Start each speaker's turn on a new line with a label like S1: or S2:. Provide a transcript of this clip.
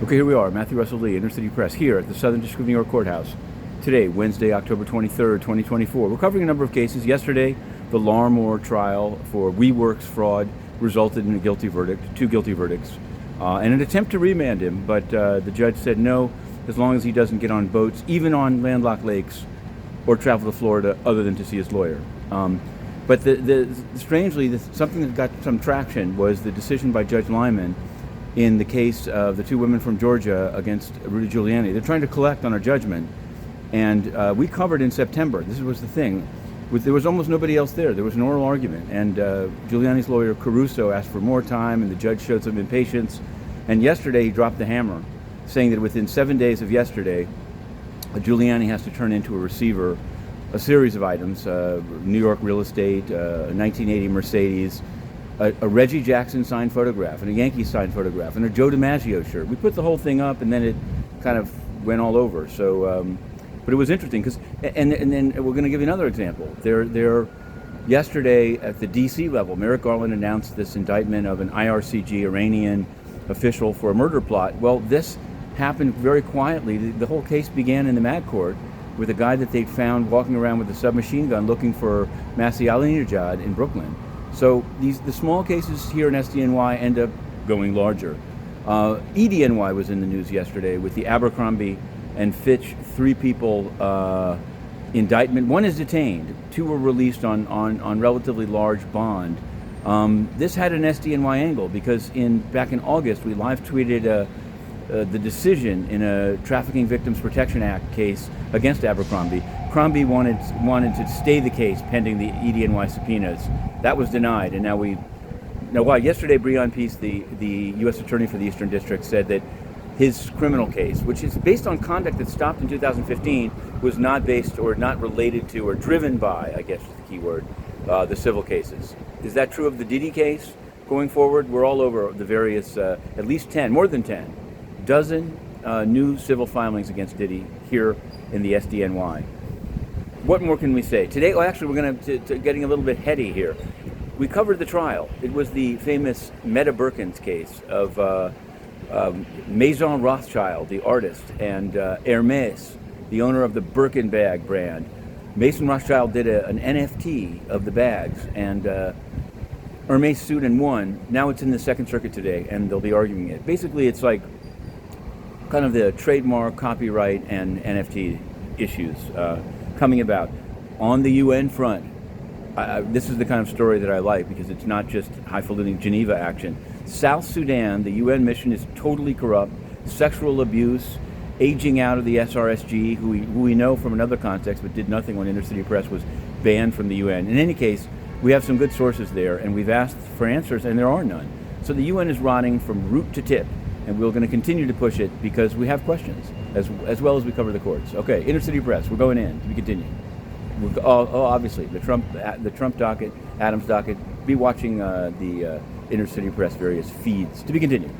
S1: Okay, here we are, Matthew Russell Lee, Inner City Press, here at the Southern District of New York Courthouse. Today, Wednesday, October 23rd, 2024. We're covering a number of cases. Yesterday, the Larmore trial for WeWork's fraud resulted in a guilty verdict, 2 guilty verdicts, and an attempt to remand him, but the judge said no, as long as he doesn't get on boats, even on landlocked lakes, or travel to Florida other than to see his lawyer. But strangely, something that got some traction was the decision by Judge Lyman in the case of the 2 women from Georgia against Rudy Giuliani. They're trying to collect on our judgment, and we covered in September. This was the thing. There was almost nobody else there. There was an oral argument, and Giuliani's lawyer, Caruso, asked for more time, and the judge showed some impatience. And yesterday, he dropped the hammer, saying that within 7 days of yesterday, Giuliani has to turn into a receiver a series of items, New York real estate, a 1980 Mercedes, a Reggie Jackson signed photograph, and a Yankee signed photograph, and a Joe DiMaggio shirt. We put the whole thing up, and then it kind of went all over. So, but it was interesting because, and then we're going to give you another example. There, yesterday at the D.C. level, Merrick Garland announced this indictment of an IRCG Iranian official for a murder plot. Well, this happened very quietly. The whole case began in the Mad Court with a guy that they'd found walking around with a submachine gun looking for Masih Alinejad in Brooklyn. So the small cases here in SDNY end up going larger. EDNY was in the news yesterday with the Abercromie and Fitch 3 people indictment. 1 is detained. 2 were released on relatively large bond. This had an SDNY angle because back in August we live tweeted the decision in a Trafficking Victims Protection Act case against Abercrombie. Crombie wanted to stay the case pending the EDNY subpoenas. That was denied, and yesterday Breon Peace, the U.S. Attorney for the Eastern District, said that his criminal case, which is based on conduct that stopped in 2015, was not based or not related to or driven by, I guess is the key word, the civil cases. Is that true of the Diddy case going forward? We're all over the various, at least 10, more than 10, dozen new civil filings against Diddy here in the SDNY. What more can we say? Today, actually, we're going to getting a little bit heady here. We covered the trial. It was the famous MetaBirkin's case of Maison Rothschild, the artist, and Hermes, the owner of the Birkin bag brand. Mason Rothschild did an NFT of the bags, and Hermes sued and won. Now it's in the Second Circuit today, and they'll be arguing it. Basically, it's like kind of the trademark, copyright, and NFT issues coming about. On the UN front, this is the kind of story that I like because it's not just highfalutin Geneva action. South Sudan, the UN mission is totally corrupt, sexual abuse, aging out of the SRSG, who we know from another context but did nothing when Inner City Press was banned from the UN. In any case, we have some good sources there, and we've asked for answers, and there are none. So the UN is rotting from root to tip, and we're going to continue to push it because we have questions, as well as we cover the courts. Okay, Inner City Press, we're going in. We continue. Obviously, the Trump docket, Adams docket. Be watching the Inner City Press various feeds. To be continued.